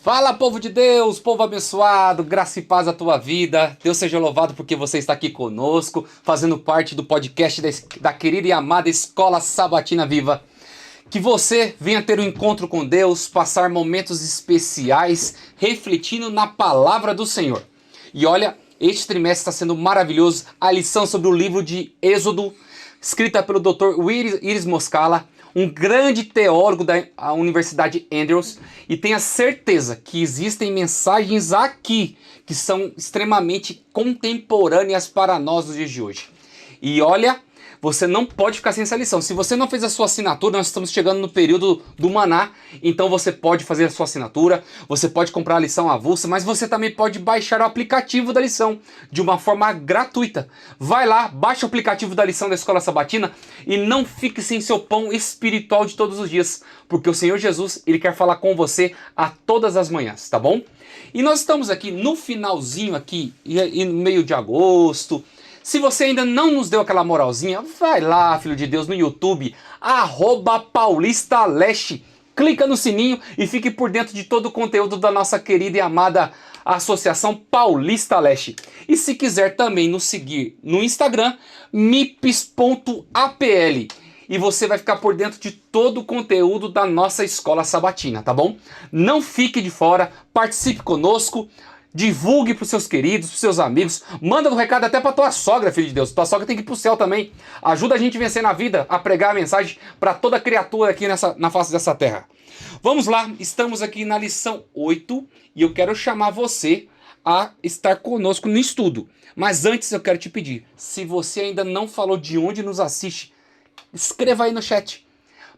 Fala, povo de Deus, povo abençoado, graça e paz à tua vida. Deus seja louvado porque você está aqui conosco, fazendo parte do podcast da querida e amada Escola Sabatina Viva. Que você venha ter um encontro com Deus, passar momentos especiais, refletindo na palavra do Senhor. E olha, este trimestre está sendo maravilhoso. A lição sobre o livro de Êxodo, escrita pelo Dr. Iris Moscala, um grande teólogo da Universidade Andrews, e tenha certeza que existem mensagens aqui que são extremamente contemporâneas para nós nos dias de hoje. E olha, você não pode ficar sem essa lição. Se você não fez a sua assinatura, nós estamos chegando no período do Maná, então você pode fazer a sua assinatura, você pode comprar a lição avulsa, mas você também pode baixar o aplicativo da lição de uma forma gratuita. Vai lá, baixa o aplicativo da lição da Escola Sabatina e não fique sem seu pão espiritual de todos os dias, porque o Senhor Jesus, Ele quer falar com você a todas as manhãs, tá bom? E nós estamos aqui no finalzinho aqui, e no meio de agosto. Se você ainda não nos deu aquela moralzinha, vai lá, filho de Deus, no YouTube, @PaulistaLeste. Clica no sininho e fique por dentro de todo o conteúdo da nossa querida e amada Associação Paulista Leste. E se quiser também nos seguir no Instagram, mips.apl. E você vai ficar por dentro de todo o conteúdo da nossa Escola Sabatina, tá bom? Não fique de fora, participe conosco. Divulgue para os seus queridos, para os seus amigos. Manda um recado até para tua sogra, filho de Deus. Tua sogra tem que ir para o céu também. Ajuda a gente a vencer na vida, a pregar a mensagem para toda criatura aqui na face dessa terra. Vamos lá, estamos aqui na lição 8 e eu quero chamar você a estar conosco no estudo. Mas antes eu quero te pedir, se você ainda não falou de onde nos assiste, escreva aí no chat.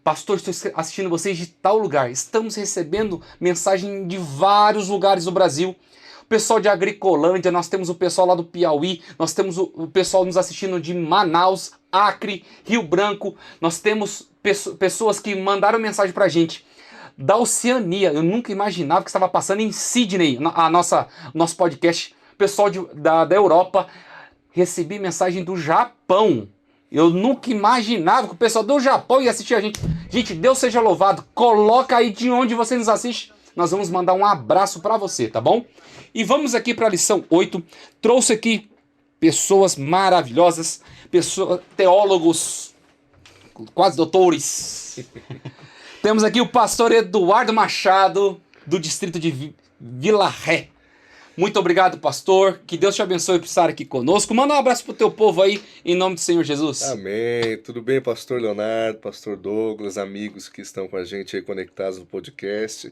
Pastor, estou assistindo vocês de tal lugar. Estamos recebendo mensagem de vários lugares do Brasil. O pessoal de Agricolândia, nós temos o pessoal lá do Piauí, nós temos o pessoal nos assistindo de Manaus, Acre, Rio Branco, nós temos pessoas que mandaram mensagem pra gente da Oceania. Eu nunca imaginava que estava passando em Sydney, nosso podcast. Pessoal da Europa, recebi mensagem do Japão. Eu nunca imaginava que o pessoal do Japão ia assistir a gente. Gente, Deus seja louvado. Coloca aí de onde você nos assiste. Nós vamos mandar um abraço para você, tá bom? E vamos aqui para a lição 8. Trouxe aqui pessoas maravilhosas, teólogos, quase doutores. Temos aqui o pastor Eduardo Machado, do distrito de Vila Ré. Muito obrigado, pastor. Que Deus te abençoe por estar aqui conosco. Manda um abraço pro teu povo aí, em nome do Senhor Jesus. Amém. Tudo bem, pastor Leonardo, pastor Douglas, amigos que estão com a gente aí conectados no podcast.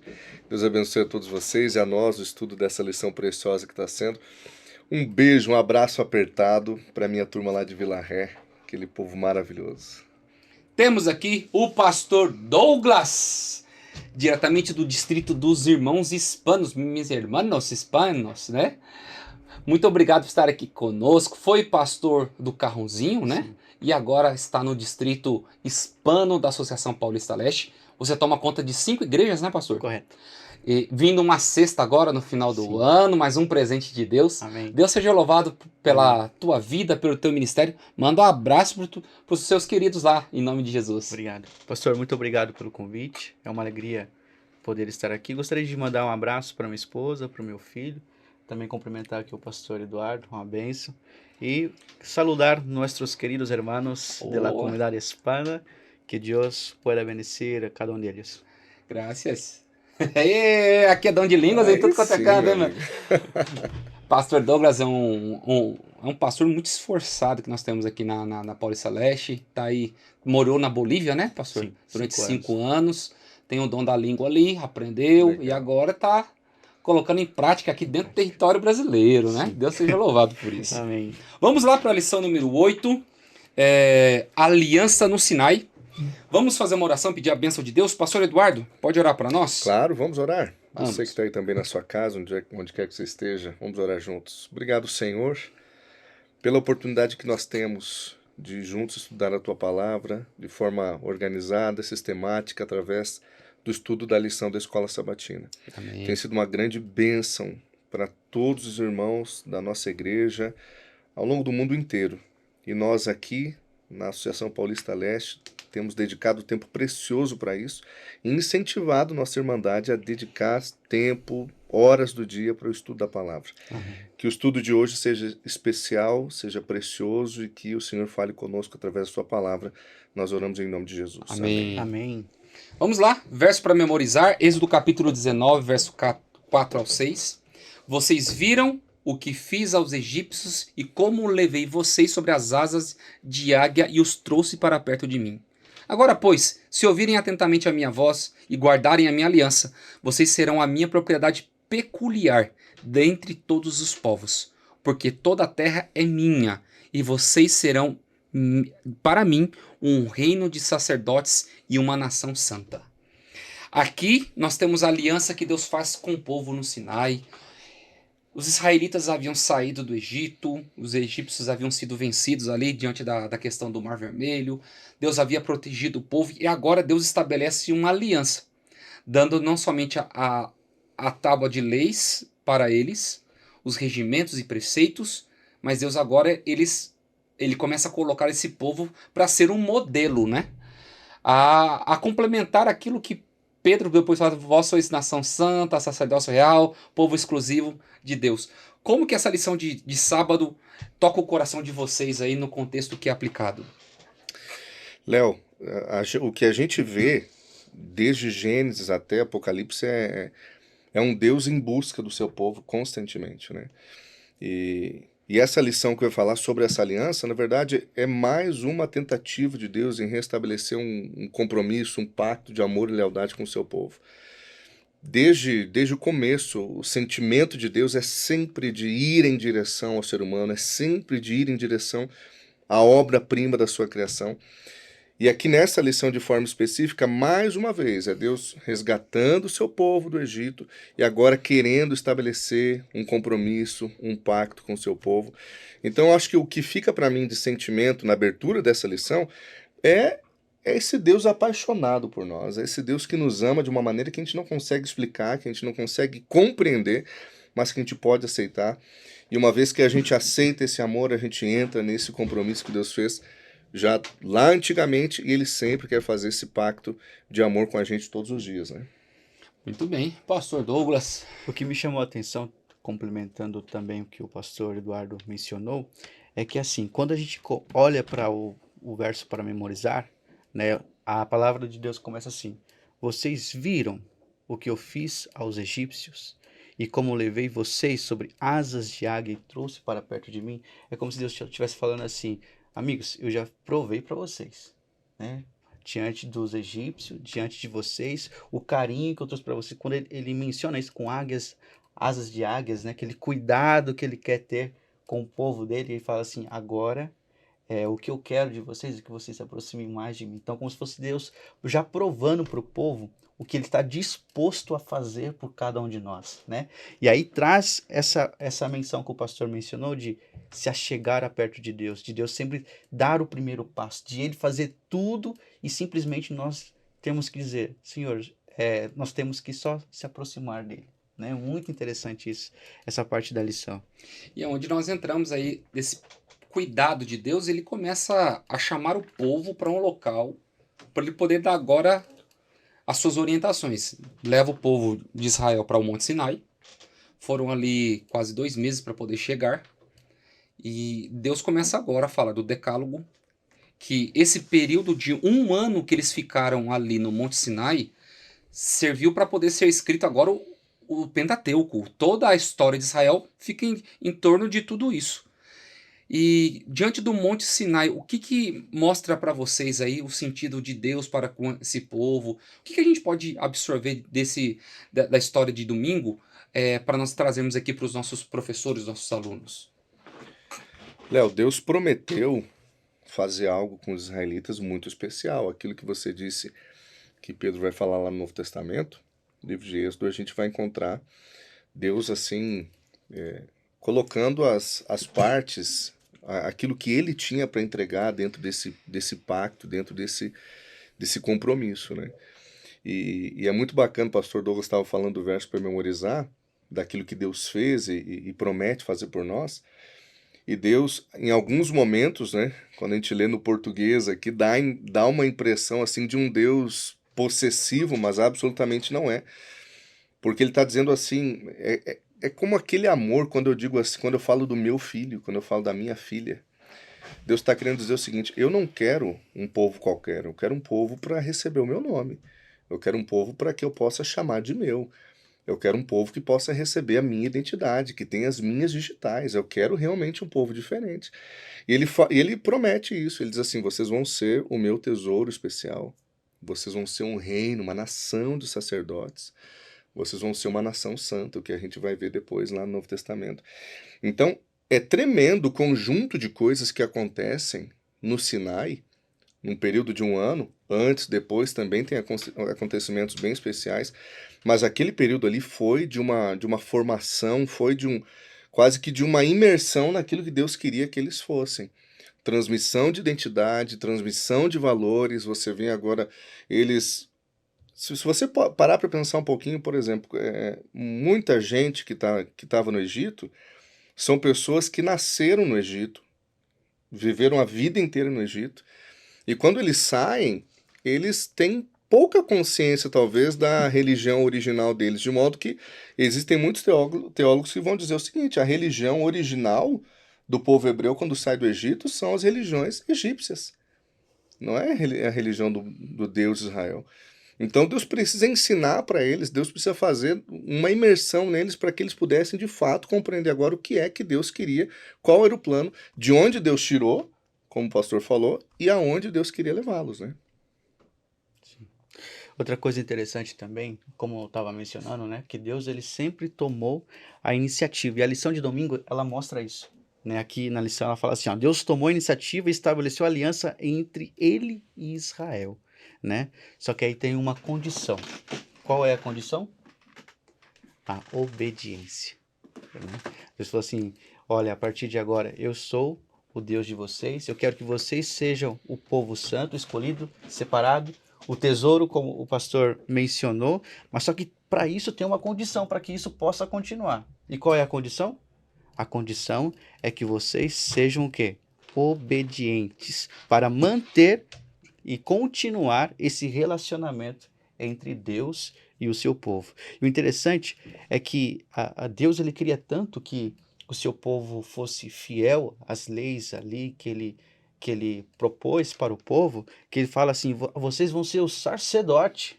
Deus abençoe a todos vocês e a nós o estudo dessa lição preciosa que está sendo. Um beijo, um abraço apertado para minha turma lá de Vila Ré, aquele povo maravilhoso. Temos aqui o pastor Douglas, diretamente do distrito dos irmãos hispanos, mis hermanos hispanos, né? Muito obrigado por estar aqui conosco. Foi pastor do Carrãozinho, né? Sim. E agora está no distrito hispano da Associação Paulista Leste. Você toma conta de 5 igrejas, né, pastor? Correto. E vindo uma sexta agora no final do ano, mais um presente de Deus. Amém. Deus seja louvado pela tua vida, pelo teu ministério. Manda um abraço para os seus queridos lá, em nome de Jesus. Obrigado. Pastor, muito obrigado pelo convite. É uma alegria poder estar aqui. Gostaria de mandar um abraço para minha esposa, para o meu filho. Também cumprimentar aqui o pastor Eduardo, uma bênção. E saludar nossos queridos hermanos da comunidade hispana. Que Deus pueda bendecir a cada um deles. Graças. Aqui é dom de línguas aí, tudo quanto é canto, né, Pastor Douglas é um pastor muito esforçado que nós temos aqui na Paulista Leste. Tá aí, morou na Bolívia, né, pastor? Sim, durante 5 anos. Tem o dom da língua ali, aprendeu. Legal. E agora tá colocando em prática aqui dentro do território brasileiro, né? Sim. Deus seja louvado por isso. Amém. Vamos lá para a lição número 8, Aliança no Sinai. Vamos fazer uma oração, pedir a bênção de Deus. Pastor Eduardo, pode orar para nós? Claro, vamos orar. Vamos. Você que está aí também na sua casa, onde quer que você esteja, vamos orar juntos. Obrigado, Senhor, pela oportunidade que nós temos de juntos estudar a Tua Palavra de forma organizada, sistemática, através do estudo da lição da Escola Sabatina. Amém. Tem sido uma grande bênção para todos os irmãos da nossa igreja ao longo do mundo inteiro. E nós aqui, na Associação Paulista Leste, temos dedicado tempo precioso para isso e incentivado nossa Irmandade a dedicar tempo, horas do dia para o estudo da palavra. Que o estudo de hoje seja especial, seja precioso e que o Senhor fale conosco através da sua palavra. Nós oramos em nome de Jesus. Amém. Amém. Vamos lá, verso para memorizar, Êxodo capítulo 19, verso 4 ao 6. Vocês viram o que fiz aos egípcios e como levei vocês sobre as asas de águia e os trouxe para perto de mim. Agora, pois, se ouvirem atentamente a minha voz e guardarem a minha aliança, vocês serão a minha propriedade peculiar dentre todos os povos, porque toda a terra é minha, e vocês serão para mim um reino de sacerdotes e uma nação santa. Aqui nós temos a aliança que Deus faz com o povo no Sinai. Os israelitas haviam saído do Egito, os egípcios haviam sido vencidos ali diante da questão do Mar Vermelho. Deus havia protegido o povo e agora Deus estabelece uma aliança, dando não somente a tábua de leis para eles, os regimentos e preceitos, mas Deus agora ele começa a colocar esse povo para ser um modelo, né? A complementar aquilo que Pedro depois fala: vós sois nação santa, sacerdócio real, povo exclusivo de Deus. Como que essa lição de sábado toca o coração de vocês aí no contexto que é aplicado? Léo, o que a gente vê desde Gênesis até Apocalipse é um Deus em busca do seu povo constantemente, né? E essa lição que eu ia falar sobre essa aliança, na verdade, é mais uma tentativa de Deus em restabelecer um compromisso, um pacto de amor e lealdade com o seu povo. Desde o começo, o sentimento de Deus é sempre de ir em direção ao ser humano, é sempre de ir em direção à obra-prima da sua criação. E aqui nessa lição de forma específica, mais uma vez, é Deus resgatando o seu povo do Egito e agora querendo estabelecer um compromisso, um pacto com o seu povo. Então, eu acho que o que fica para mim de sentimento na abertura dessa lição é esse Deus apaixonado por nós, é esse Deus que nos ama de uma maneira que a gente não consegue explicar, que a gente não consegue compreender, mas que a gente pode aceitar. E uma vez que a gente aceita esse amor, a gente entra nesse compromisso que Deus fez já lá antigamente, e ele sempre quer fazer esse pacto de amor com a gente todos os dias, né? Muito bem, pastor Douglas. O que me chamou a atenção, complementando também o que o pastor Eduardo mencionou, é que assim, quando a gente olha para o verso para memorizar, né, a palavra de Deus começa assim: vocês viram o que eu fiz aos egípcios e como levei vocês sobre asas de águia e trouxe para perto de mim. É como se Deus estivesse falando assim: amigos, eu já provei para vocês, né? Diante dos egípcios, diante de vocês, o carinho que eu trouxe para vocês. Quando ele menciona isso com águias, asas de águias, né? Aquele cuidado que ele quer ter com o povo dele, ele fala assim: agora o que eu quero de vocês é que vocês se aproximem mais de mim. Então, como se fosse Deus já provando para o povo o que ele está disposto a fazer por cada um de nós, né? E aí traz essa menção que o pastor mencionou de se achegar a perto de Deus sempre dar o primeiro passo, de ele fazer tudo e simplesmente nós temos que dizer: Senhor, nós temos que só se aproximar dele. Né? Muito interessante isso, essa parte da lição. E é onde nós entramos aí desse cuidado de Deus, ele começa a chamar o povo para um local para ele poder dar agora as suas orientações. Leva o povo de Israel para o Monte Sinai. Foram ali quase 2 meses para poder chegar. E Deus começa agora a falar do Decálogo, que esse período de 1 ano que eles ficaram ali no Monte Sinai serviu para poder ser escrito agora o Pentateuco. Toda a história de Israel fica em torno de tudo isso. E diante do Monte Sinai, o que mostra para vocês aí o sentido de Deus para com esse povo? O que a gente pode absorver da história de domingo para nós trazermos aqui para os nossos professores, nossos alunos? Léo, Deus prometeu fazer algo com os israelitas muito especial. Aquilo que você disse que Pedro vai falar lá no Novo Testamento, no livro de Êxodo, a gente vai encontrar Deus assim colocando as partes, aquilo que ele tinha para entregar dentro desse pacto, dentro desse compromisso, né? E é muito bacana, o pastor Douglas estava falando do verso para memorizar, daquilo que Deus fez e promete fazer por nós. E Deus, em alguns momentos, né, quando a gente lê no português aqui, dá uma impressão assim de um Deus possessivo, mas absolutamente não é. Porque ele está dizendo assim, é como aquele amor quando eu digo assim, quando eu falo do meu filho, quando eu falo da minha filha. Deus está querendo dizer o seguinte: eu não quero um povo qualquer, eu quero um povo para receber o meu nome. Eu quero um povo para que eu possa chamar de meu. Eu quero um povo que possa receber a minha identidade, que tenha as minhas digitais. Eu quero realmente um povo diferente. E ele promete isso. Ele diz assim: vocês vão ser o meu tesouro especial. Vocês vão ser um reino, uma nação de sacerdotes. Vocês vão ser uma nação santa, o que a gente vai ver depois lá no Novo Testamento. Então, é tremendo o conjunto de coisas que acontecem no Sinai, num período de um ano. Antes, depois também tem acontecimentos bem especiais. Mas aquele período ali foi de uma formação, foi quase que de uma imersão naquilo que Deus queria que eles fossem. Transmissão de identidade, transmissão de valores. Você vê agora eles. Se você parar para pensar um pouquinho, por exemplo, muita gente que estava no Egito são pessoas que nasceram no Egito, viveram a vida inteira no Egito, e quando eles saem, eles têm pouca consciência, talvez, da religião original deles, de modo que existem muitos teólogos que vão dizer o seguinte: a religião original do povo hebreu, quando sai do Egito, são as religiões egípcias, não é a religião do Deus de Israel. Então Deus precisa ensinar para eles, Deus precisa fazer uma imersão neles para que eles pudessem, de fato, compreender agora o que é que Deus queria, qual era o plano, de onde Deus tirou, como o pastor falou, e aonde Deus queria levá-los, né? Outra coisa interessante também, como eu estava mencionando, né, que Deus ele sempre tomou a iniciativa. E a lição de domingo, ela mostra isso. Né? Aqui na lição ela fala assim, ó, Deus tomou a iniciativa e estabeleceu a aliança entre ele e Israel. Né? Só que aí tem uma condição. Qual é a condição? A obediência. Né? Deus falou assim, olha, a partir de agora eu sou o Deus de vocês, eu quero que vocês sejam o povo santo, escolhido, separado, o tesouro, como o pastor mencionou, mas só que para isso tem uma condição, para que isso possa continuar. E qual é a condição? A condição é que vocês sejam o quê? Obedientes, para manter e continuar esse relacionamento entre Deus e o seu povo. E o interessante é que a Deus ele queria tanto que o seu povo fosse fiel às leis ali que ele propôs para o povo, que ele fala assim, vocês vão ser o sacerdote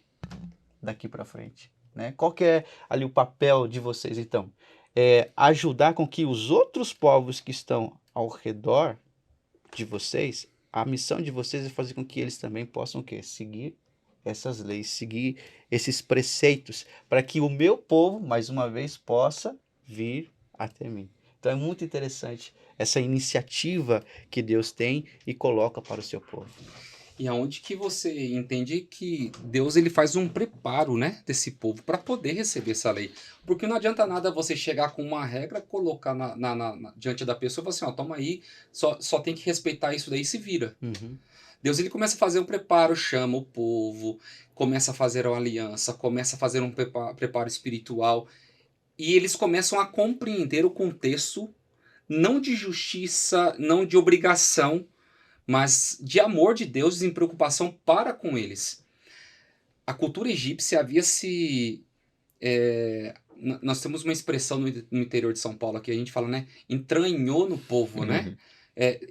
daqui para frente. Né? Qual que é ali o papel de vocês, então? É ajudar com que os outros povos que estão ao redor de vocês, a missão de vocês é fazer com que eles também possam o quê? Seguir essas leis, seguir esses preceitos, para que o meu povo, mais uma vez, possa vir até mim. Então é muito interessante essa iniciativa que Deus tem e coloca para o seu povo. E aonde que você entende que Deus ele faz um preparo, né, desse povo para poder receber essa lei. Porque não adianta nada você chegar com uma regra, colocar diante da pessoa e falar assim, ó, toma aí, só tem que respeitar isso daí e se vira. Uhum. Deus ele começa a fazer um preparo, chama o povo, começa a fazer uma aliança, começa a fazer um preparo espiritual. E eles começam a compreender o contexto, não de justiça, não de obrigação, mas de amor de Deus e em preocupação para com eles. A cultura egípcia havia se... nós temos uma expressão no interior de São Paulo que a gente fala, né? Entranhou no povo, né?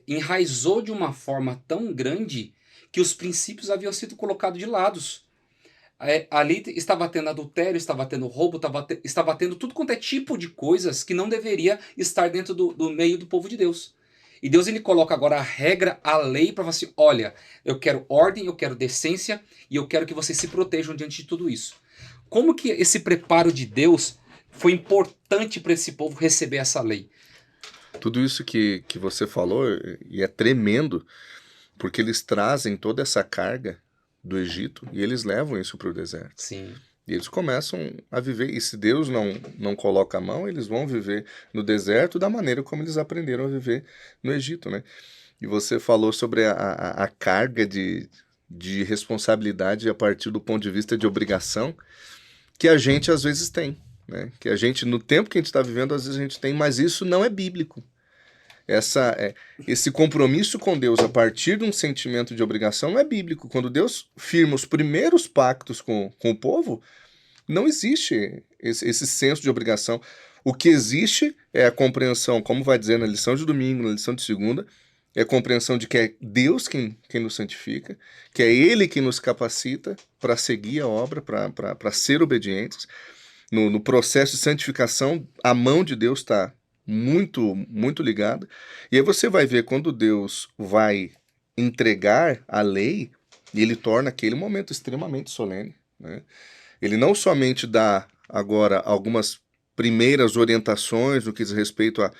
Enraizou de uma forma tão grande que os princípios haviam sido colocados de lados. Ali estava tendo adultério, estava tendo roubo, estava tendo tudo quanto é tipo de coisas que não deveria estar dentro do meio do povo de Deus. E Deus ele coloca agora a regra, a lei, para falar assim, olha, eu quero ordem, eu quero decência e eu quero que vocês se protejam diante de tudo isso. Como que esse preparo de Deus foi importante para esse povo receber essa lei? Tudo isso que você falou, e é tremendo, porque eles trazem toda essa carga do Egito e eles levam isso para o deserto. Sim. E eles começam a viver, e se Deus não coloca a mão, eles vão viver no deserto da maneira como eles aprenderam a viver no Egito, né? E você falou sobre a carga de responsabilidade a partir do ponto de vista de obrigação que a gente às vezes tem, né? Que a gente, no tempo que a gente está vivendo, às vezes a gente tem, mas isso não é bíblico. esse compromisso com Deus a partir de um sentimento de obrigação não é bíblico. Quando Deus firma os primeiros pactos com o povo, não existe esse senso de obrigação. O que existe é a compreensão, como vai dizer na lição de domingo, na lição de segunda, é a compreensão de que é Deus quem nos santifica, que é Ele quem nos capacita para seguir a obra, para ser obedientes. No processo de santificação, a mão de Deus está muito, muito ligada. E aí você vai ver quando Deus vai entregar a lei, ele torna aquele momento extremamente solene, né? Ele não somente dá agora algumas primeiras orientações no que diz respeito a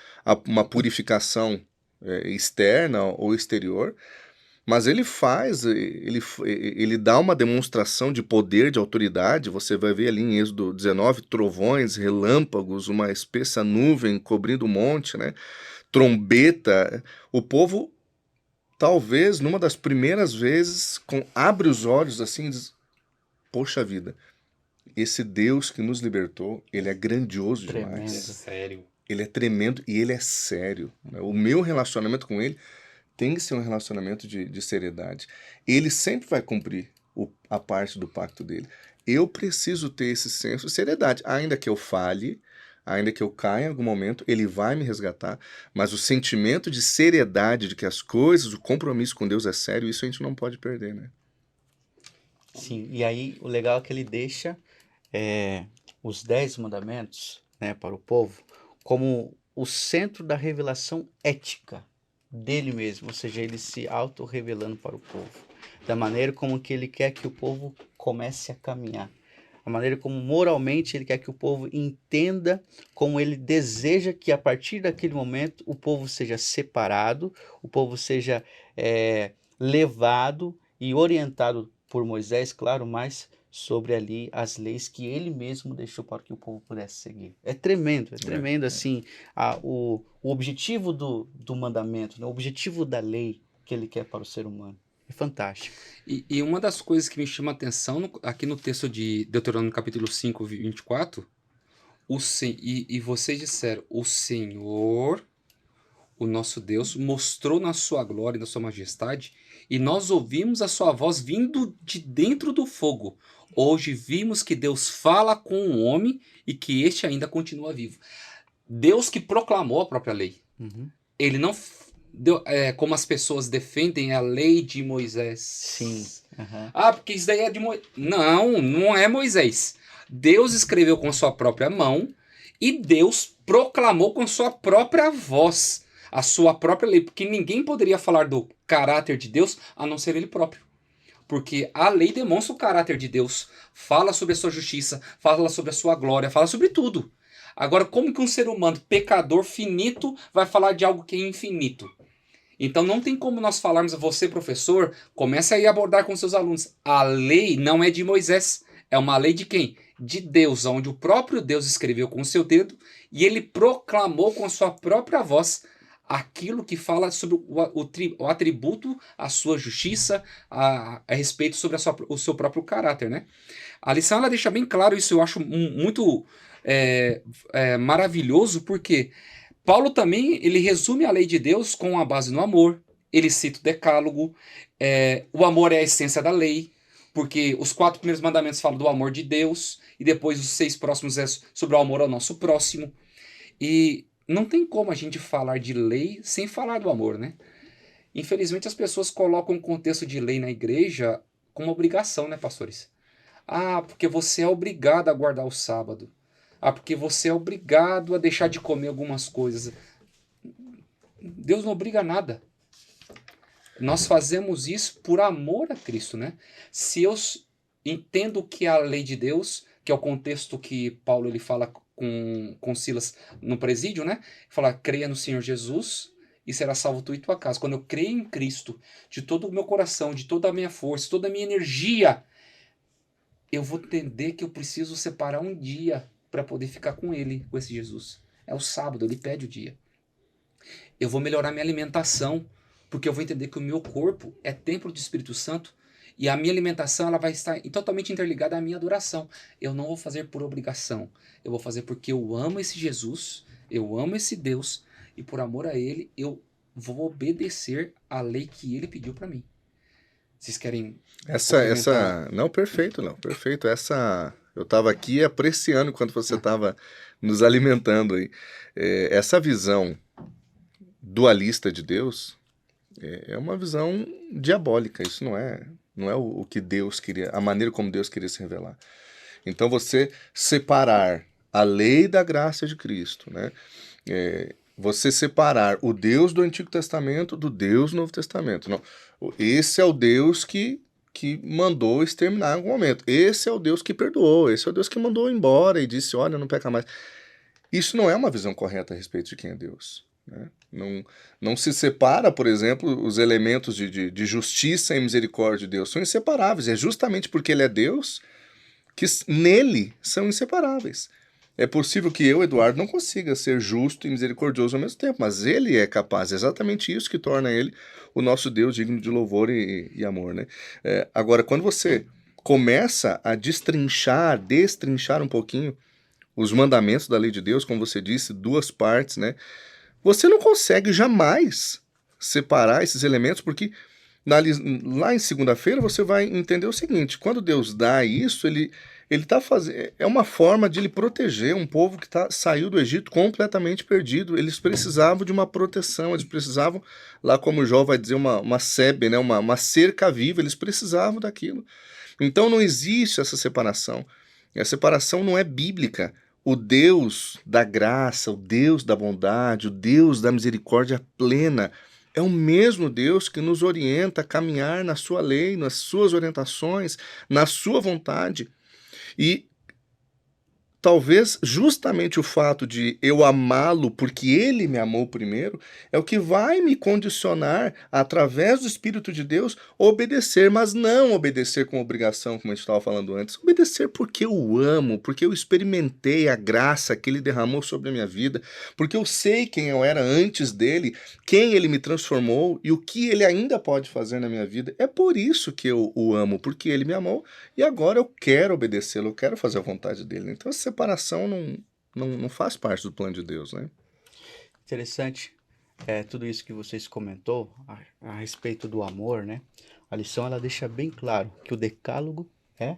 uma purificação externa ou exterior, mas ele dá uma demonstração de poder, de autoridade. Você vai ver ali em Êxodo 19, trovões, relâmpagos, uma espessa nuvem cobrindo o monte, né? Trombeta. O povo, talvez, numa das primeiras vezes, abre os olhos assim e diz, poxa vida, esse Deus que nos libertou, ele é grandioso Tremendo. demais. Sério. Ele é tremendo e ele é sério. O meu relacionamento com ele tem que ser um relacionamento de seriedade. Ele sempre vai cumprir a parte do pacto dele. Eu preciso ter esse senso de seriedade. Ainda que eu falhe, ainda que eu caia em algum momento, ele vai me resgatar. Mas o sentimento de seriedade, de que as coisas, o compromisso com Deus é sério, isso a gente não pode perder, né? Sim, e aí o legal é que ele deixa os 10 mandamentos, né, para o povo como o centro da revelação ética dele mesmo, ou seja, ele se auto-revelando para o povo, da maneira como que ele quer que o povo comece a caminhar, a maneira como moralmente ele quer que o povo entenda, como ele deseja que a partir daquele momento o povo seja separado, o povo seja levado e orientado por Moisés, claro, mas sobre ali as leis que ele mesmo deixou para que o povo pudesse seguir. É tremendo assim, o objetivo do mandamento, né? O objetivo da lei que ele quer para o ser humano. É fantástico. E uma das coisas que me chama a atenção aqui no texto de Deuteronômio capítulo 5, 24, e vocês disseram, o Senhor, o nosso Deus, mostrou na sua glória e na sua majestade, e nós ouvimos a sua voz vindo de dentro do fogo. Hoje vimos que Deus fala com o homem e que este ainda continua vivo. Deus que proclamou a própria lei. Uhum. Ele não deu, como as pessoas defendem a lei de Moisés. Sim. Uhum. Porque isso daí é de Moisés. Não, não é Moisés. Deus escreveu com sua própria mão e Deus proclamou com sua própria voz a sua própria lei, porque ninguém poderia falar do caráter de Deus a não ser ele próprio. Porque a lei demonstra o caráter de Deus, fala sobre a sua justiça, fala sobre a sua glória, fala sobre tudo. Agora, como que um ser humano pecador finito vai falar de algo que é infinito? Então não tem como nós falarmos, você professor, comece aí a abordar com seus alunos. A lei não é de Moisés, é uma lei de quem? De Deus, onde o próprio Deus escreveu com o seu dedo e ele proclamou com a sua própria voz aquilo que fala sobre o atributo, a sua justiça, a respeito sobre o seu próprio caráter, né? A lição ela deixa bem claro isso, eu acho muito maravilhoso, porque Paulo também ele resume a lei de Deus com a base no amor. Ele cita o decálogo, o amor é a essência da lei, porque os 4 primeiros mandamentos falam do amor de Deus, e depois os 6 próximos é sobre o amor ao nosso próximo. E não tem como a gente falar de lei sem falar do amor, né? Infelizmente as pessoas colocam o contexto de lei na igreja como obrigação, né, pastores? Porque você é obrigado a guardar o sábado. Porque você é obrigado a deixar de comer algumas coisas. Deus não obriga a nada. Nós fazemos isso por amor a Cristo, né? Se eu entendo que é a lei de Deus, que é o contexto que Paulo ele fala com Silas no presídio, né? Fala, creia no Senhor Jesus e será salvo tu e tua casa. Quando eu creio em Cristo, de todo o meu coração, de toda a minha força, toda a minha energia, eu vou entender que eu preciso separar um dia para poder ficar com ele, com esse Jesus. É o sábado, ele pede o dia. Eu vou melhorar minha alimentação, porque eu vou entender que o meu corpo é templo do Espírito Santo e a minha alimentação ela vai estar totalmente interligada à minha adoração. Eu não vou fazer por obrigação, eu vou fazer porque eu amo esse Jesus, eu amo esse Deus e por amor a ele, eu vou obedecer a lei que ele pediu para mim. Vocês querem complementar? Não, perfeito, não, perfeito. Eu estava aqui apreciando enquanto você estava nos alimentando aí. Essa visão dualista de Deus é uma visão diabólica. Isso não é o que Deus queria, a maneira como Deus queria se revelar. Então você separar a lei da graça de Cristo, né? Você separar o Deus do Antigo Testamento do Deus do Novo Testamento. Não, esse é o Deus que mandou exterminar em algum momento. Esse é o Deus que perdoou. Esse é o Deus que mandou embora e disse, olha, não peca mais. Isso não é uma visão correta a respeito de quem é Deus, né? Não se separa, por exemplo, os elementos de justiça e misericórdia de Deus. São inseparáveis. É justamente porque ele é Deus que nele são inseparáveis. É possível que eu, Eduardo, não consiga ser justo e misericordioso ao mesmo tempo, mas ele é capaz. É exatamente isso que torna ele o nosso Deus digno de louvor e amor, né? Agora, quando você começa a destrinchar um pouquinho os mandamentos da lei de Deus, como você disse, duas partes, né? Você não consegue jamais separar esses elementos, porque lá em segunda-feira você vai entender o seguinte: quando Deus dá isso, ele está fazendo. É uma forma de ele proteger um povo que saiu do Egito completamente perdido. Eles precisavam de uma proteção, eles precisavam, lá como Jó vai dizer, uma sebe, né? uma cerca viva, eles precisavam daquilo. Então não existe essa separação. A separação não é bíblica. O Deus da graça, o Deus da bondade, o Deus da misericórdia plena é o mesmo Deus que nos orienta a caminhar na sua lei, nas suas orientações, na sua vontade. E talvez justamente o fato de eu amá-lo porque ele me amou primeiro é o que vai me condicionar, através do Espírito de Deus, obedecer, mas não obedecer com obrigação, como a gente estava falando antes. Obedecer porque eu o amo, porque eu experimentei a graça que ele derramou sobre a minha vida, porque eu sei quem eu era antes dele, quem ele me transformou e o que ele ainda pode fazer na minha vida. É por isso que eu o amo, porque ele me amou e agora eu quero obedecê-lo, eu quero fazer a vontade dele. Então essa separação não faz parte do plano de Deus, né? Interessante, tudo isso que vocês comentou a respeito do amor, né? A lição ela deixa bem claro que o decálogo é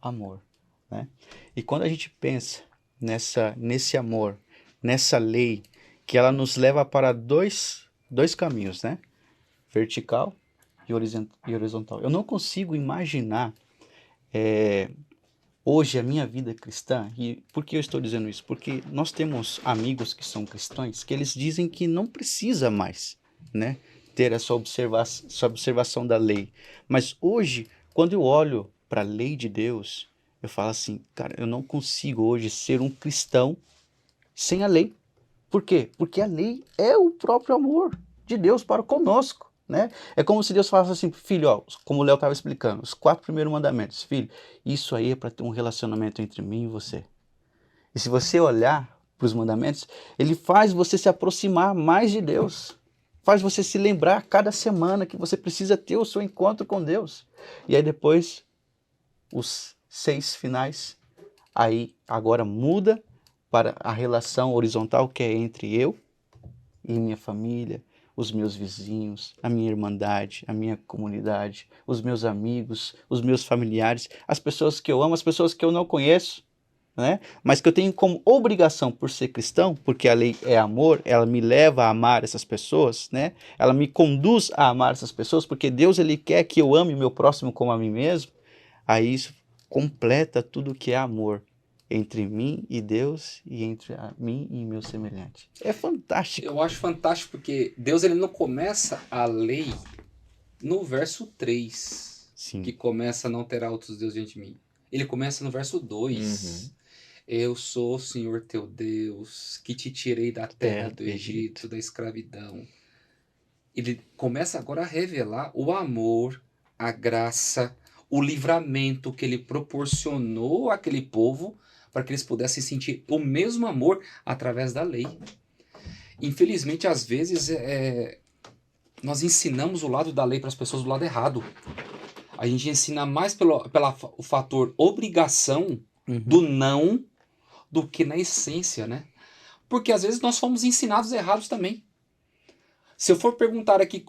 amor, né? E quando a gente pensa nesse amor, nessa lei, que ela nos leva para dois caminhos, né? Vertical e horizontal. Eu não consigo imaginar hoje a minha vida cristã. E por que eu estou dizendo isso? Porque nós temos amigos que são cristãos que eles dizem que não precisa mais, né, ter essa observação da lei. Mas hoje, quando eu olho para a lei de Deus, eu falo assim, cara, eu não consigo hoje ser um cristão sem a lei. Por quê? Porque a lei é o próprio amor de Deus para conosco, né? É como se Deus falasse assim, filho, ó, como o Léo estava explicando, os 4 primeiros mandamentos, filho, isso aí é para ter um relacionamento entre mim e você. E se você olhar para os mandamentos, ele faz você se aproximar mais de Deus, faz você se lembrar cada semana que você precisa ter o seu encontro com Deus. E aí depois, os 6 finais, aí agora muda para a relação horizontal que é entre eu e minha família, os meus vizinhos, a minha irmandade, a minha comunidade, os meus amigos, os meus familiares, as pessoas que eu amo, as pessoas que eu não conheço, né? Mas que eu tenho como obrigação por ser cristão, porque a lei é amor, ela me leva a amar essas pessoas, né? Ela me conduz a amar essas pessoas, porque Deus ele quer que eu ame o meu próximo como a mim mesmo. Aí isso completa tudo que é amor entre mim e Deus e entre mim e meu semelhante. É fantástico. Eu acho fantástico porque Deus ele não começa a lei no verso 3, Sim. que começa a não terá outros deuses diante de mim. Ele começa no verso 2. Eu sou o Senhor teu Deus, que te tirei da terra do Egito, da escravidão. Ele começa agora a revelar o amor, a graça, o livramento que ele proporcionou àquele povo para que eles pudessem sentir o mesmo amor através da lei. Infelizmente, às vezes, nós ensinamos o lado da lei para as pessoas do lado errado. A gente ensina mais pelo fator obrigação do não do que na essência, né? Porque às vezes nós fomos ensinados errados também. Se eu for perguntar aqui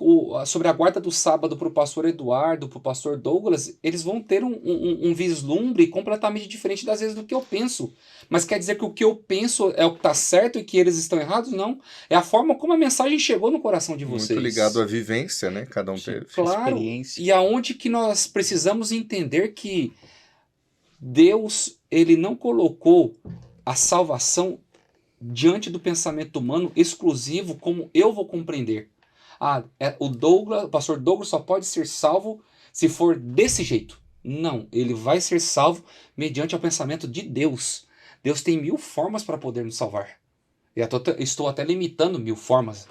sobre a guarda do sábado para o pastor Eduardo, para o pastor Douglas, eles vão ter um vislumbre completamente diferente das vezes do que eu penso. Mas quer dizer que o que eu penso é o que está certo e que eles estão errados? Não. É a forma como a mensagem chegou no coração de vocês. Muito ligado à vivência, né? Cada um teve. Claro. E aonde que nós precisamos entender que Deus, ele não colocou a salvação diante do pensamento humano exclusivo como eu vou compreender. O pastor Douglas só pode ser salvo se for desse jeito. Não, ele vai ser salvo mediante o pensamento de Deus. Deus tem 1000 formas para poder nos salvar. Estou até limitando 1000 formas.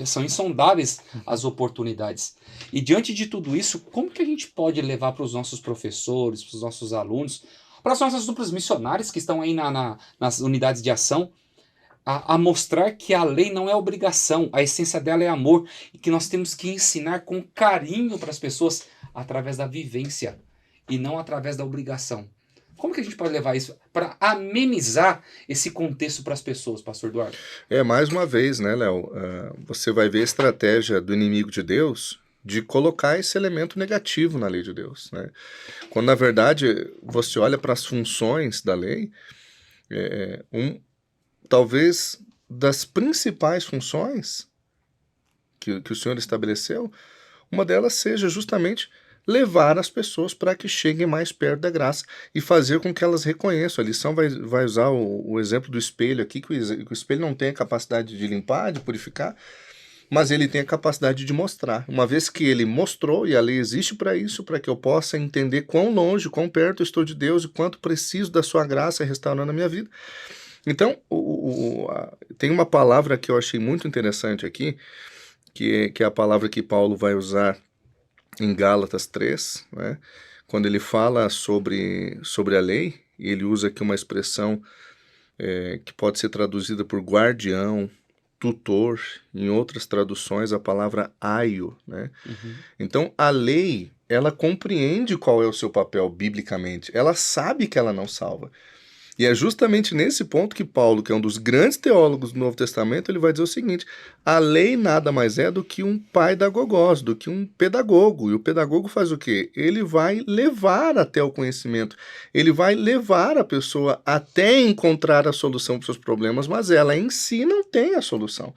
São insondáveis as oportunidades. E diante de tudo isso, como que a gente pode levar para os nossos professores, para os nossos alunos, para as nossas duplas missionárias que estão aí nas unidades de ação, a mostrar que a lei não é obrigação, a essência dela é amor, e que nós temos que ensinar com carinho para as pessoas através da vivência e não através da obrigação. Como que a gente pode levar isso para amenizar esse contexto para as pessoas, pastor Eduardo? Mais uma vez, né, Léo, você vai ver a estratégia do inimigo de Deus de colocar esse elemento negativo na lei de Deus, né? Quando, na verdade, você olha para as funções da lei, talvez das principais funções que o Senhor estabeleceu, uma delas seja justamente levar as pessoas para que cheguem mais perto da graça e fazer com que elas reconheçam. A lição vai usar o exemplo do espelho aqui, que o espelho não tem a capacidade de limpar, de purificar, mas ele tem a capacidade de mostrar. Uma vez que ele mostrou, e a lei existe para isso, para que eu possa entender quão longe, quão perto eu estou de Deus e quanto preciso da sua graça restaurando a minha vida. Então, tem uma palavra que eu achei muito interessante aqui, que é a palavra que Paulo vai usar em Gálatas 3, né? Quando ele fala sobre a lei, ele usa aqui uma expressão que pode ser traduzida por guardião, tutor, em outras traduções a palavra aio, né? Então, a lei, ela compreende qual é o seu papel biblicamente, ela sabe que ela não salva. E é justamente nesse ponto que Paulo, que é um dos grandes teólogos do Novo Testamento, ele vai dizer o seguinte: a lei nada mais é do que um pedagogos, do que um pedagogo. E o pedagogo faz o quê? Ele vai levar até o conhecimento, ele vai levar a pessoa até encontrar a solução para os seus problemas, mas ela em si não tem a solução.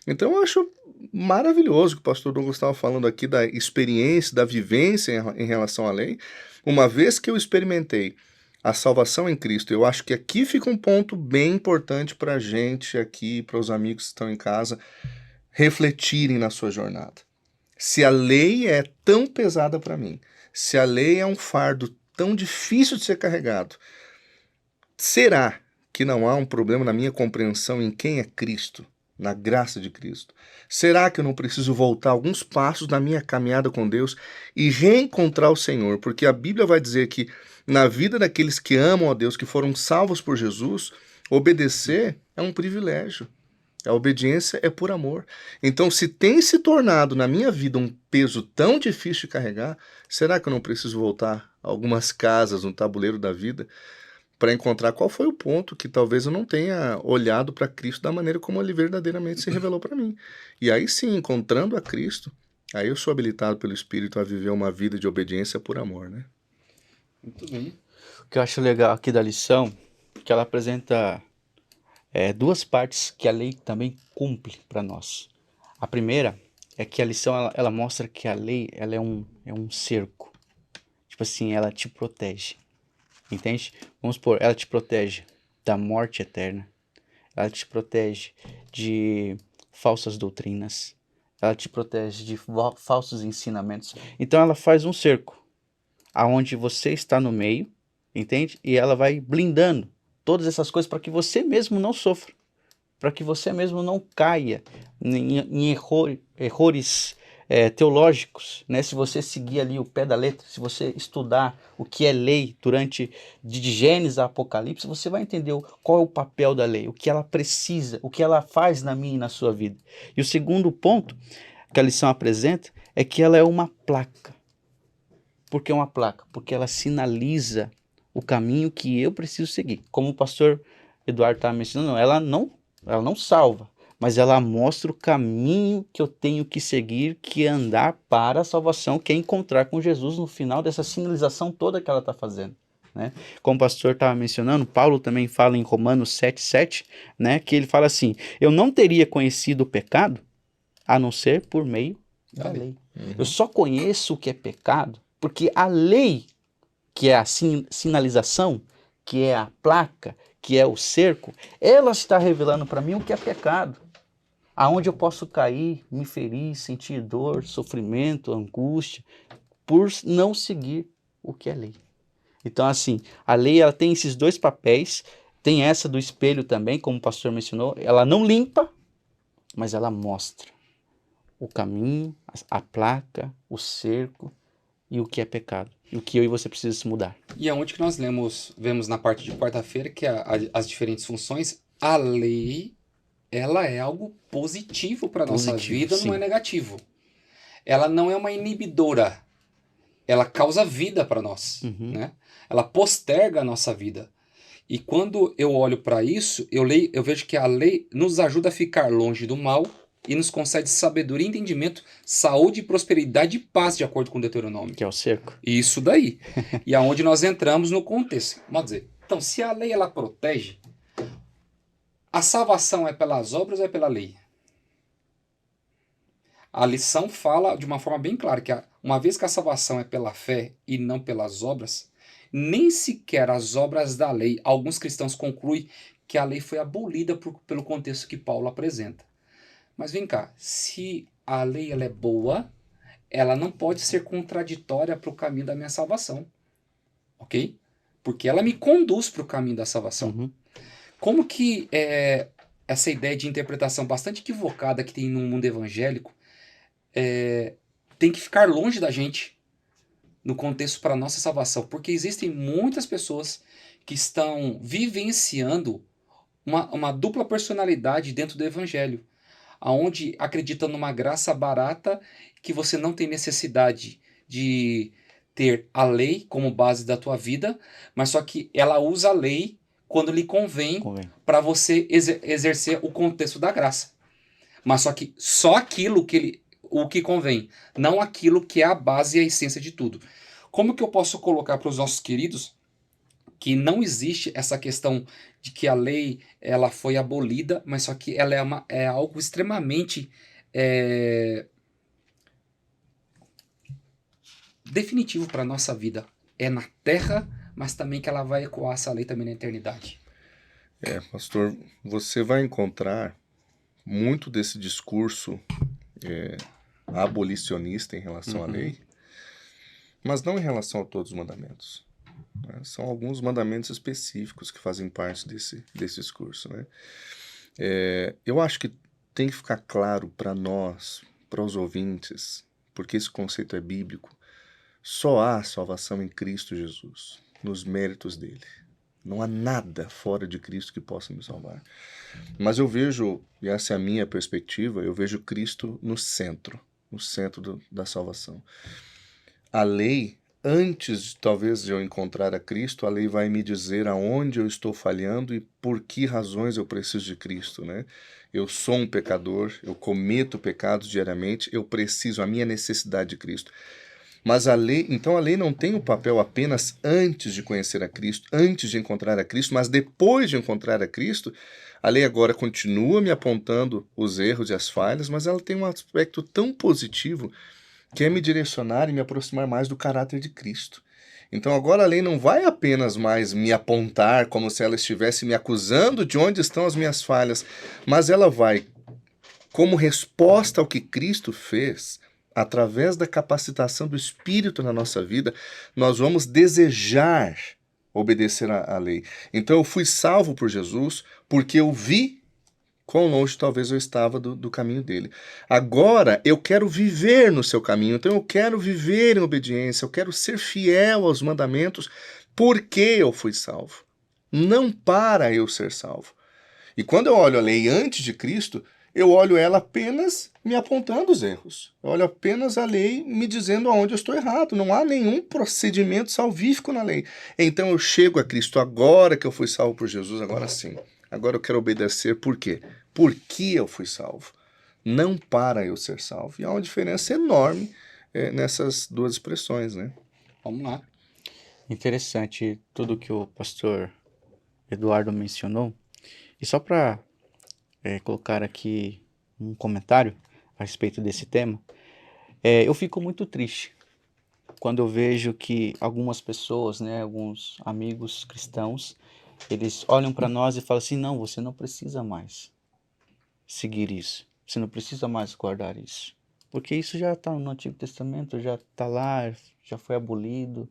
Então eu acho maravilhoso que o pastor Douglas estava falando aqui da experiência, da vivência em relação à lei. Uma vez que eu experimentei a salvação em Cristo, eu acho que aqui fica um ponto bem importante para a gente aqui, para os amigos que estão em casa, refletirem na sua jornada. Se a lei é tão pesada para mim, se a lei é um fardo tão difícil de ser carregado, será que não há um problema na minha compreensão em quem é Cristo, na graça de Cristo? Será que eu não preciso voltar alguns passos na minha caminhada com Deus e reencontrar o Senhor? Porque a Bíblia vai dizer que na vida daqueles que amam a Deus, que foram salvos por Jesus, obedecer é um privilégio. A obediência é por amor. Então, se tem se tornado na minha vida um peso tão difícil de carregar, será que eu não preciso voltar a algumas casas no tabuleiro da vida para encontrar qual foi o ponto que talvez eu não tenha olhado para Cristo da maneira como ele verdadeiramente se revelou para mim? E aí sim, encontrando a Cristo, aí eu sou habilitado pelo Espírito a viver uma vida de obediência por amor, né? Muito bem. O que eu acho legal aqui da lição, que ela apresenta duas partes que a lei também cumpre para nós. A primeira é que a lição ela mostra que a lei ela é um cerco. Tipo assim, ela te protege. Entende? Vamos supor, ela te protege da morte eterna. Ela te protege de falsas doutrinas. Ela te protege de falsos ensinamentos. Então ela faz um cerco aonde você está no meio, entende? E ela vai blindando todas essas coisas para que você mesmo não sofra, para que você mesmo não caia em errores teológicos, né? Se você seguir ali o pé da letra, se você estudar o que é lei de Gênesis a Apocalipse, você vai entender qual é o papel da lei, o que ela precisa, o que ela faz na minha e na sua vida. E o segundo ponto que a lição apresenta é que ela é uma placa. Por que uma placa? Porque ela sinaliza o caminho que eu preciso seguir. Como o pastor Eduardo estava mencionando, ela não ela não salva, mas ela mostra o caminho que eu tenho que seguir, que é andar para a salvação, que é encontrar com Jesus no final dessa sinalização toda que ela está fazendo. Né? Como o pastor estava mencionando, Paulo também fala em Romanos 7,7, né, que ele fala assim: eu não teria conhecido o pecado a não ser por meio da lei. Eu só conheço o que é pecado porque a lei, que é a sinalização, que é a placa, que é o cerco, ela está revelando para mim o que é pecado. Aonde eu posso cair, me ferir, sentir dor, sofrimento, angústia, por não seguir o que é lei. Então, assim, a lei ela tem esses dois papéis, tem essa do espelho também, como o pastor mencionou, ela não limpa, mas ela mostra o caminho, a placa, o cerco e o que é pecado, e o que eu e você precisamos mudar. E é onde que nós vemos na parte de quarta-feira que as diferentes funções, a lei, ela é algo positivo para a nossa vida, sim. não é negativo. Ela não é uma inibidora, ela causa vida para nós, né? Ela posterga a nossa vida. E quando eu olho para isso, eu vejo que a lei nos ajuda a ficar longe do mal e nos concede sabedoria, entendimento, saúde, prosperidade e paz, de acordo com Deuteronômio. Que é o cerco. Isso daí. E aonde nós entramos no contexto. Vamos dizer, então, se a lei ela protege, a salvação é pelas obras ou é pela lei? A lição fala de uma forma bem clara que uma vez que a salvação é pela fé e não pelas obras, nem sequer as obras da lei, alguns cristãos concluem que a lei foi abolida pelo contexto que Paulo apresenta. Mas vem cá, se a lei ela é boa, ela não pode ser contraditória para o caminho da minha salvação, ok? Porque ela me conduz para o caminho da salvação. Como que essa ideia de interpretação bastante equivocada que tem no mundo evangélico tem que ficar longe da gente no contexto para a nossa salvação? Porque existem muitas pessoas que estão vivenciando uma dupla personalidade dentro do evangelho, aonde acreditam numa graça barata que você não tem necessidade de ter a lei como base da tua vida, mas só que ela usa a lei quando lhe convém. Para você exercer o contexto da graça. Mas só aquilo o que convém, não aquilo que é a base e a essência de tudo. Como que eu posso colocar para os nossos queridos que não existe essa questão de que a lei ela foi abolida, mas só que ela é algo extremamente definitivo para a nossa vida. É na terra, mas também que ela vai ecoar essa lei também na eternidade. Pastor, você vai encontrar muito desse discurso abolicionista em relação à lei, mas não em relação a todos os mandamentos. Né? São alguns mandamentos específicos que fazem parte desse discurso. Né? Eu acho que tem que ficar claro para nós, para os ouvintes, porque esse conceito é bíblico, só há salvação em Cristo Jesus, nos méritos dele. Não há nada fora de Cristo que possa me salvar. Mas eu vejo, e essa é a minha perspectiva, eu vejo Cristo no centro da salvação. A lei, antes talvez de eu encontrar a Cristo, a lei vai me dizer aonde eu estou falhando e por que razões eu preciso de Cristo, né? Eu sou um pecador, eu cometo pecados diariamente, eu preciso, a minha necessidade de Cristo. Mas então a lei não tem o papel apenas antes de conhecer a Cristo, antes de encontrar a Cristo, mas depois de encontrar a Cristo, a lei agora continua me apontando os erros e as falhas, mas ela tem um aspecto tão positivo que é me direcionar e me aproximar mais do caráter de Cristo. Então agora a lei não vai apenas mais me apontar como se ela estivesse me acusando de onde estão as minhas falhas, mas ela vai, como resposta ao que Cristo fez, através da capacitação do Espírito na nossa vida, nós vamos desejar obedecer à lei. Então eu fui salvo por Jesus porque eu vi quão longe talvez eu estava do caminho dele. Agora eu quero viver no seu caminho, então eu quero viver em obediência, eu quero ser fiel aos mandamentos porque eu fui salvo, não para eu ser salvo. E quando eu olho a lei antes de Cristo, eu olho ela apenas me apontando os erros. Eu olho apenas a lei me dizendo aonde eu estou errado. Não há nenhum procedimento salvífico na lei. Então eu chego a Cristo agora que eu fui salvo por Jesus, agora sim. agora eu quero obedecer. Por quê? Porque eu fui salvo, não para eu ser salvo. E há uma diferença enorme nessas duas expressões, né? Vamos lá. Interessante tudo que o pastor Eduardo mencionou. E só para colocar aqui um comentário a respeito desse tema, eu fico muito triste quando eu vejo que algumas pessoas, né, alguns amigos cristãos, eles olham para nós e falam assim: não, você não precisa mais seguir isso, você não precisa mais guardar isso, porque isso já está no Antigo Testamento, já está lá, já foi abolido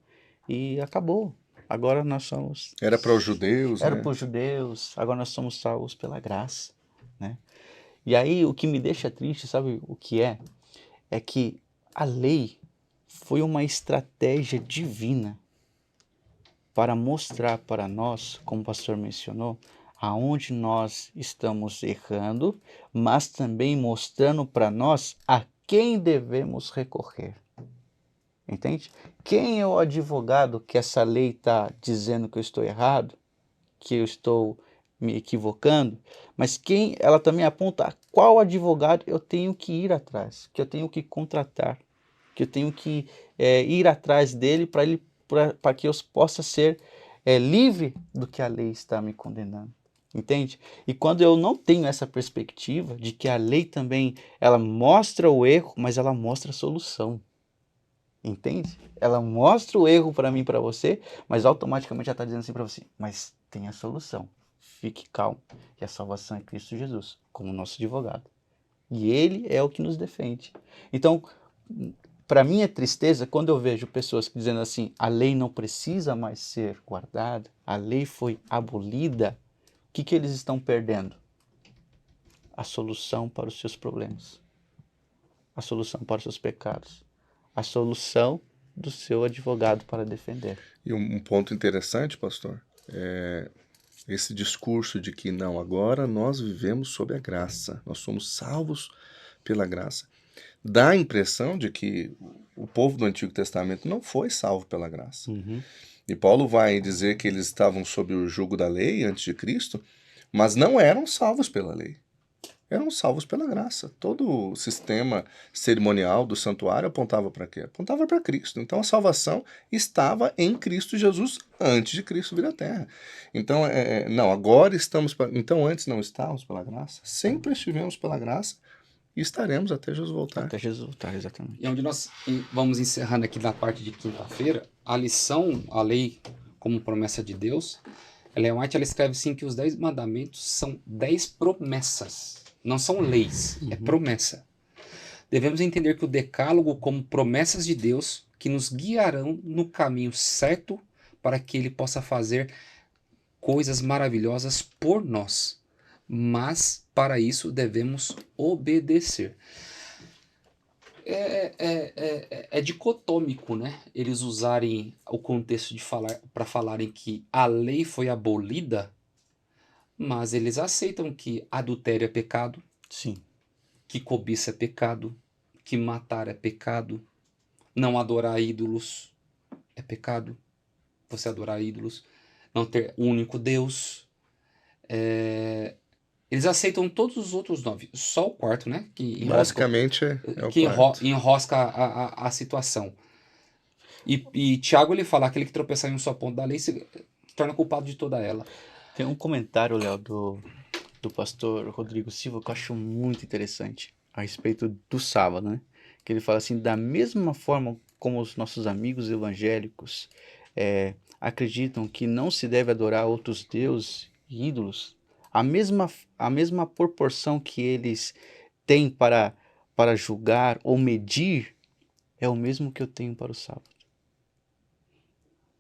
e acabou. Agora nós somos. Era para os judeus, Era né? para os judeus, agora nós somos salvos pela graça, né? E aí o que me deixa triste, sabe o que é? É que a lei foi uma estratégia divina para mostrar para nós, como o pastor mencionou, aonde nós estamos errando, mas também mostrando para nós a quem devemos recorrer. Entende? Quem é o advogado que essa lei está dizendo que eu estou errado, que eu estou me equivocando, mas quem ela também aponta a qual advogado eu tenho que ir atrás, que eu tenho que contratar, que eu tenho que ir atrás dele para que eu possa ser livre do que a lei está me condenando. Entende? E quando eu não tenho essa perspectiva de que a lei também ela mostra o erro, mas ela mostra a solução. Entende? Ela mostra o erro para mim e para você, mas automaticamente já está dizendo assim para você: mas tem a solução. Fique calmo. E a salvação é Cristo Jesus, como nosso advogado. E Ele é o que nos defende. Então, para mim é tristeza quando eu vejo pessoas dizendo assim: a lei não precisa mais ser guardada, a lei foi abolida. O que eles estão perdendo? A solução para os seus problemas, a solução para os seus pecados, a solução do seu advogado para defender. E um ponto interessante, pastor, é esse discurso de que não, agora nós vivemos sob a graça, nós somos salvos pela graça. Dá a impressão de que o povo do Antigo Testamento não foi salvo pela graça. E Paulo vai dizer que eles estavam sob o jugo da lei antes de Cristo, mas não eram salvos pela lei. Eram salvos pela graça. Todo o sistema cerimonial do santuário apontava para quê? Apontava para Cristo. Então a salvação estava em Cristo Jesus antes de Cristo vir à Terra. Então, não, agora estamos... Então antes não estávamos pela graça? Sempre estivemos pela graça e estaremos até Jesus voltar. Até Jesus voltar, exatamente. E onde nós vamos encerrando aqui na parte de quinta-feira, a lição, a lei como promessa de Deus, Ellen White ela escreve assim que os 10 mandamentos são 10 promessas. Não são leis, é promessa. Devemos entender que o decálogo como promessas de Deus que nos guiarão no caminho certo para que Ele possa fazer coisas maravilhosas por nós. Mas, para isso, devemos obedecer. É dicotômico, né? Eles usarem o contexto de falar para falarem que a lei foi abolida, mas eles aceitam que adultério é pecado, Sim. que cobiça é pecado, que matar é pecado, não adorar ídolos é pecado, você adorar ídolos, não ter um único Deus. Eles aceitam todos os outros 9, só o quarto, né? Que enrosca, Basicamente é o quarto. enrosca a situação. E Tiago ele fala: aquele que tropeçar em um só ponto da lei se torna culpado de toda ela. Tem um comentário, Léo, do pastor Rodrigo Silva que eu acho muito interessante a respeito do sábado, né? Que ele fala assim: da mesma forma como os nossos amigos evangélicos acreditam que não se deve adorar outros deuses e ídolos, a mesma proporção que eles têm para julgar ou medir é o mesmo que eu tenho para o sábado.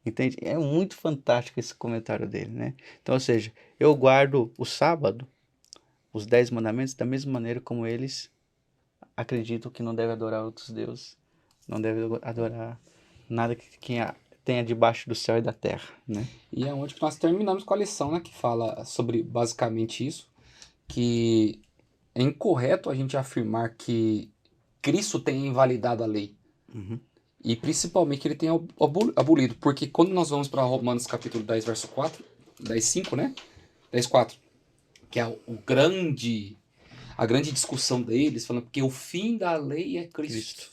Entende? É muito fantástico esse comentário dele, né? Então, ou seja, eu guardo o sábado, os 10 mandamentos, da mesma maneira como eles acreditam que não deve adorar outros deuses, não deve adorar nada que tenha debaixo do céu e da terra, né? E é onde que nós terminamos com a lição, né? Que fala sobre basicamente isso, que é incorreto a gente afirmar que Cristo tenha invalidado a lei. E principalmente que ele tenha abolido. Porque quando nós vamos para Romanos capítulo 10, verso 4, 10, 5, né? 10, 4. que é a grande discussão deles, falando que o fim da lei é Cristo.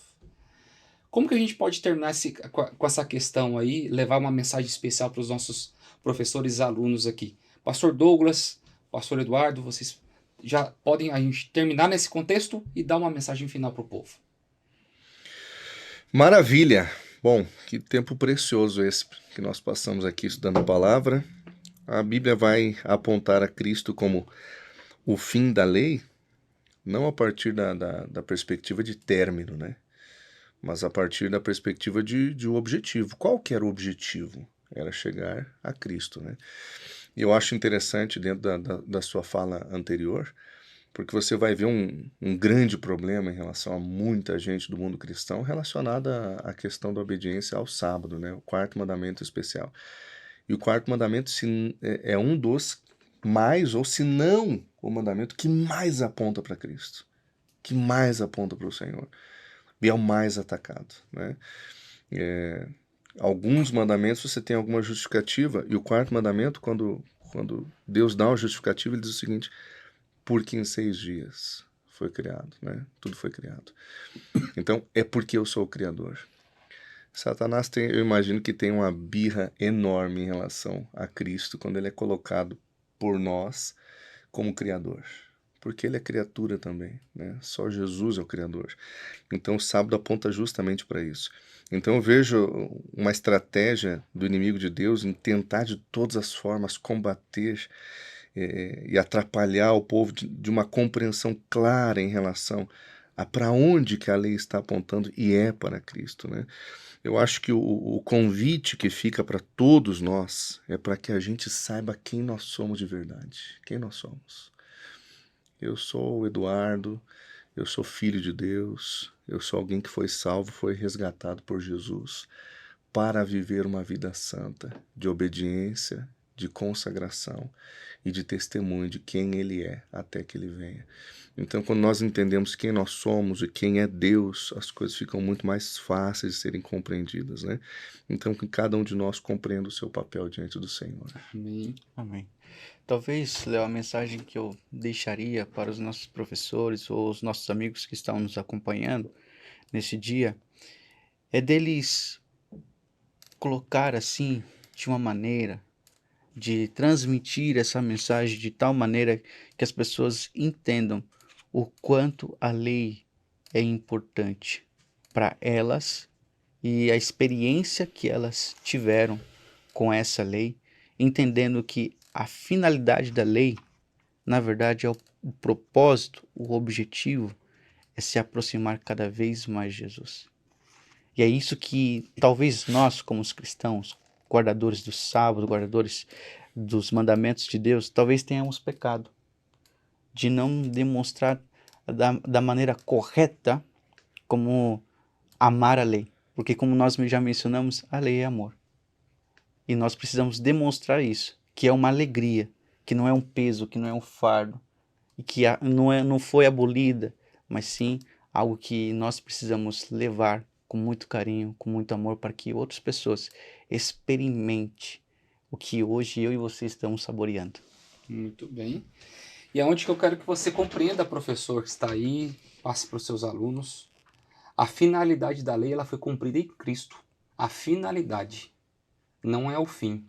Como que a gente pode terminar com essa questão aí, levar uma mensagem especial para os nossos professores e alunos aqui? Pastor Douglas, Pastor Eduardo, vocês já podem a gente terminar nesse contexto e dar uma mensagem final para o povo. Maravilha! Bom, que tempo precioso esse que nós passamos aqui estudando a palavra. A Bíblia vai apontar a Cristo como o fim da lei, não a partir da perspectiva de término, né? Mas a partir da perspectiva de um objetivo. Qual que era o objetivo? Era chegar a Cristo, né? E eu acho interessante dentro da sua fala anterior, porque você vai ver um grande problema em relação a muita gente do mundo cristão relacionada à questão da obediência ao sábado, né? O quarto mandamento especial. E o quarto mandamento é um dos mais, ou se não o mandamento que mais aponta para Cristo, que mais aponta para o Senhor, e é o mais atacado, né? Alguns mandamentos você tem alguma justificativa, e o quarto mandamento, quando Deus dá uma justificativa, ele diz o seguinte: porque em 6 dias foi criado, né? Tudo foi criado. Então, é porque eu sou o Criador. Satanás eu imagino que tem uma birra enorme em relação a Cristo quando ele é colocado por nós como Criador. Porque ele é criatura também, né? Só Jesus é o Criador. Então, o sábado aponta justamente para isso. Então, eu vejo uma estratégia do inimigo de Deus em tentar de todas as formas combater e atrapalhar o povo de uma compreensão clara em relação a para onde que a lei está apontando, e é para Cristo, né? Eu acho que o convite que fica para todos nós é para que a gente saiba quem nós somos de verdade. Quem nós somos. Eu sou o Eduardo, eu sou filho de Deus, eu sou alguém que foi salvo, foi resgatado por Jesus para viver uma vida santa, de obediência, de consagração e de testemunho de quem Ele é até que Ele venha. Então, quando nós entendemos quem nós somos e quem é Deus, as coisas ficam muito mais fáceis de serem compreendidas, né? Então, que cada um de nós compreenda o seu papel diante do Senhor. Amém. Amém. Talvez, Léo, a mensagem que eu deixaria para os nossos professores ou os nossos amigos que estão nos acompanhando nesse dia é deles colocar assim, de uma maneira, de transmitir essa mensagem de tal maneira que as pessoas entendam o quanto a lei é importante para elas e a experiência que elas tiveram com essa lei, entendendo que a finalidade da lei, na verdade, é o propósito, o objetivo é se aproximar cada vez mais de Jesus. E é isso que talvez nós, como os cristãos, guardadores do sábado, guardadores dos mandamentos de Deus, talvez tenhamos pecado de não demonstrar da maneira correta como amar a lei. Porque como nós já mencionamos, a lei é amor. E nós precisamos demonstrar isso, que é uma alegria, que não é um peso, que não é um fardo, e que não foi abolida, mas sim algo que nós precisamos levar com muito carinho, com muito amor, para que outras pessoas experimentem o que hoje eu e você estamos saboreando. Muito bem. E é onde que eu quero que você compreenda, professor que está aí, passe para os seus alunos. A finalidade da lei ela foi cumprida em Cristo. A finalidade não é o fim.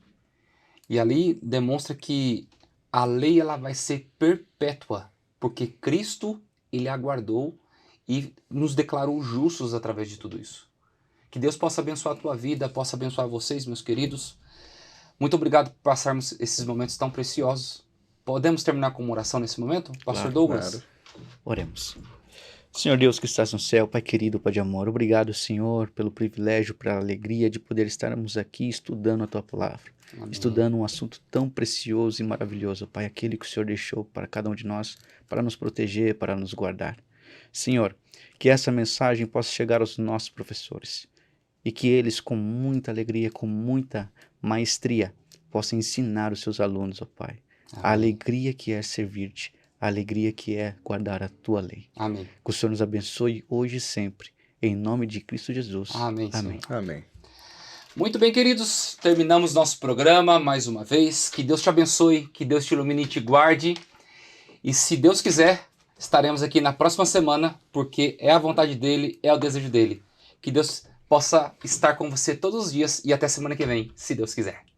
E ali demonstra que a lei ela vai ser perpétua, porque Cristo ele aguardou e nos declarou justos através de tudo isso. Que Deus possa abençoar a tua vida, possa abençoar vocês, meus queridos. Muito obrigado por passarmos esses momentos tão preciosos. Podemos terminar com uma oração nesse momento? Pastor Douglas? Claro. Oremos. Senhor Deus que estás no céu, Pai querido, Pai de amor, obrigado, Senhor, pelo privilégio, pela alegria de poder estarmos aqui estudando a Tua palavra, estudando um assunto tão precioso e maravilhoso, Pai, aquele que o Senhor deixou para cada um de nós, para nos proteger, para nos guardar. Senhor, que essa mensagem possa chegar aos nossos professores e que eles, com muita alegria, com muita maestria, possam ensinar os seus alunos, ó Pai, a alegria que é servir-te, a alegria que é guardar a Tua lei. Amém. Que o Senhor nos abençoe hoje e sempre, em nome de Cristo Jesus. Amém. Amém. Amém. Muito bem, queridos, terminamos nosso programa mais uma vez. Que Deus te abençoe, que Deus te ilumine e te guarde. E se Deus quiser, estaremos aqui na próxima semana, porque é a vontade dele, é o desejo dele. Que Deus possa estar com você todos os dias e até semana que vem, se Deus quiser.